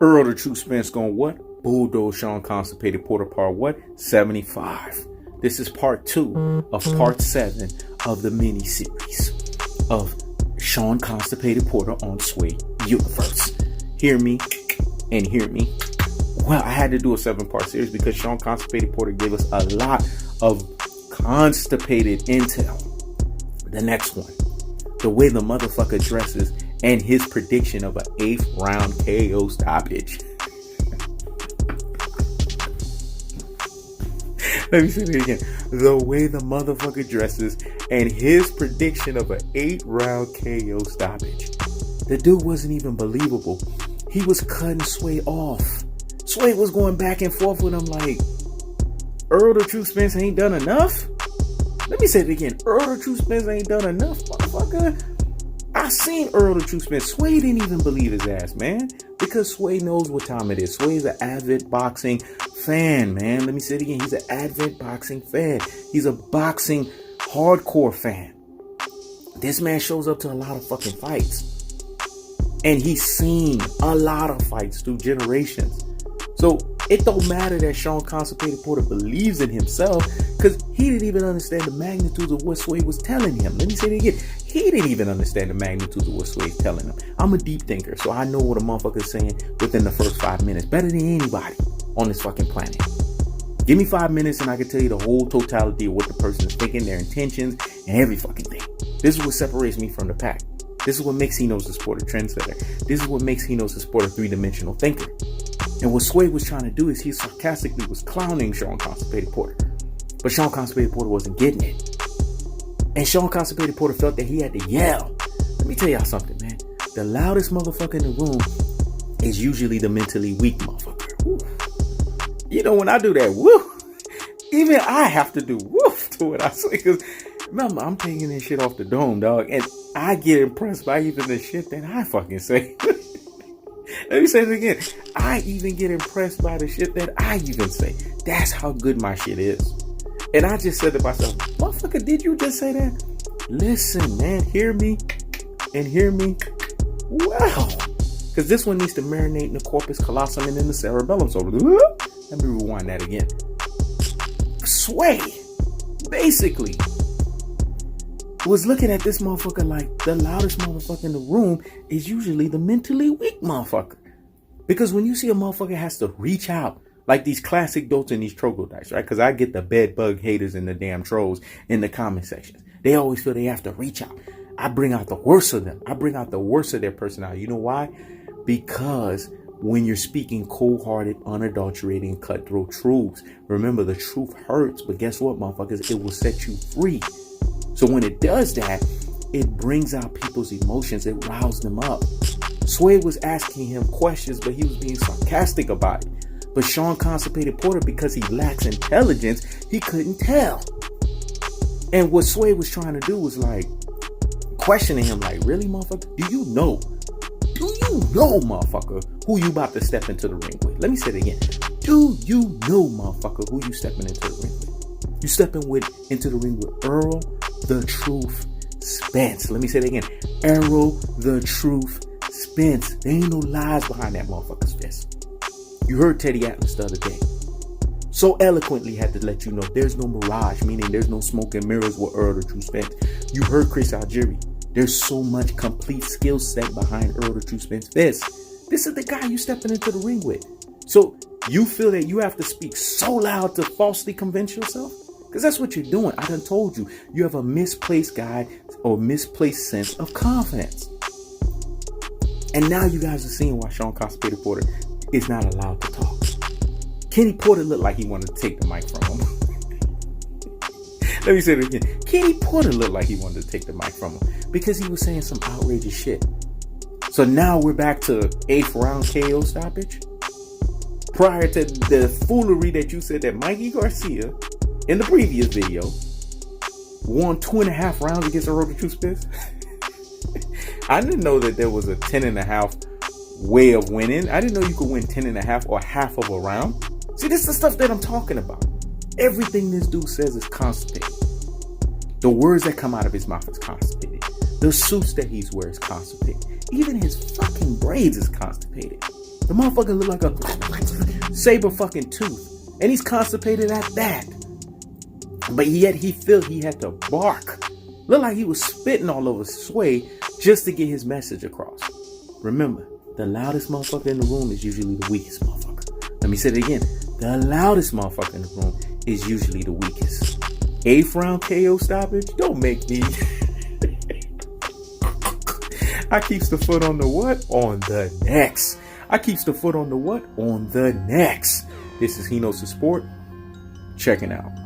Earl the True Spence going what? Bulldoze Shawn Constipated Porter part what? 75. This is part 2 of part 7 of the mini-series of Shawn Constipated Porter on Sway Universe. Hear me and hear me. Well, I had to do a 7-part series because Shawn Constipated Porter gave us a lot of constipated intel. The next one, the way the motherfucker dresses and his prediction of an 8th round KO stoppage. Let me say that again. The way the motherfucker dresses and his prediction of an 8th round KO stoppage. The dude wasn't even believable. He was cutting Sway off. Sway was going back and forth with him like, Earl the True Spence ain't done enough? Let me say it again. Earl the True Spence ain't done enough, motherfucker. I seen Earl the True Spence. Sway didn't even believe his ass, man. Because Sway knows what time it is. Sway is an avid boxing fan, man. Let me say it again. He's an avid boxing fan. He's a boxing hardcore fan. This man shows up to a lot of fucking fights. And he's seen a lot of fights through generations. So it don't matter that Shawn Constipated Porter believes in himself, because he didn't even understand the magnitude of what Sway was telling him. Let me say it again. He didn't even understand the magnitude of what Sway's telling him. I'm a deep thinker, so I know what a motherfucker's saying within the first 5 minutes. Better than anybody on this fucking planet. Give me 5 minutes and I can tell you the whole totality of what the person is thinking, their intentions, and every fucking thing. This is what separates me from the pack. This is what makes Hino's a sport a trendsetter. This is what makes Hino's a sport a three-dimensional thinker. And what Sway was trying to do is he sarcastically was clowning Shawn Constipated Porter. But Shawn Constipated Porter wasn't getting it. And Shawn Constipated Porter felt that he had to yell. Let me tell y'all something, man. The loudest motherfucker in the room is usually the mentally weak motherfucker. Woo. You know, when I do that, woo, even I have to do woof to what I say. Because remember, I'm taking this shit off the dome, dog. And I get impressed by even the shit that I fucking say. Let me say it again. I even get impressed by the shit that I even say. That's how good my shit is. And I just said to myself, motherfucker, did you just say that? Listen, man, hear me and hear me well. Because this one needs to marinate in the corpus callosum and in the cerebellum. So let me rewind that again. Sway, basically, was looking at this motherfucker like the loudest motherfucker in the room is usually the mentally weak motherfucker. Because when you see a motherfucker has to reach out, like these classic dotes and these troglodytes, right? Because I get the bed bug haters and the damn trolls in the comment sections. They always feel they have to reach out. I bring out the worst of them. I bring out the worst of their personality. You know why? Because when you're speaking cold-hearted, unadulterated, and cutthroat truths, remember the truth hurts, but guess what, motherfuckers? It will set you free. So when it does that, it brings out people's emotions. It riles them up. Sway was asking him questions, but he was being sarcastic about it. But Shawn Constipated Porter, because he lacks intelligence, he couldn't tell. And what Sway was trying to do was like questioning him like, really, motherfucker? Do you know, motherfucker, who you about to step into the ring with? Let me say it again. Do you know, motherfucker, who you stepping into the ring with? You stepping into the ring with Errol the Truth Spence. Let me say it again. Errol the Truth Spence. There ain't no lies behind that motherfucker's fist. You heard Teddy Atlas the other day. So eloquently had to let you know there's no mirage, meaning there's no smoke and mirrors with Earl the True Spence. You heard Chris Algieri. There's so much complete skill set behind Earl the True Spence fist. This is the guy you stepping into the ring with. So you feel that you have to speak so loud to falsely convince yourself? Because that's what you're doing. I done told you. You have a misplaced guide or misplaced sense of confidence. And now you guys are seeing why Shawn Constipated Porter is not allowed to talk. Kenny Porter looked like he wanted to take the mic from him. Let me say it again. Kenny Porter looked like he wanted to take the mic from him because he was saying some outrageous shit. So now we're back to 8th round KO stoppage. Prior to the foolery that you said that Mikey Garcia in the previous video won 2.5 rounds against Errol the True Spence. I didn't know that there was a 10.5 way of winning. I didn't know you could win 10.5 or half of a round. See, this is the stuff that I'm talking about. Everything this dude says is constipated. The words that come out of his mouth is constipated. The suits that he's wearing is constipated. Even his fucking braids is constipated. The motherfucker looked like a saber fucking tooth. And he's constipated at that. But yet he felt he had to bark. Looked like he was spitting all over Sway just to get his message across. Remember, the loudest motherfucker in the room is usually the weakest motherfucker. Let me say it again. The loudest motherfucker in the room is usually the weakest. 8th round KO stoppage? Don't make me. I keeps the foot on the what? On the necks. I keeps the foot on the what? On the necks. This is He Knows the Sport. Checking out.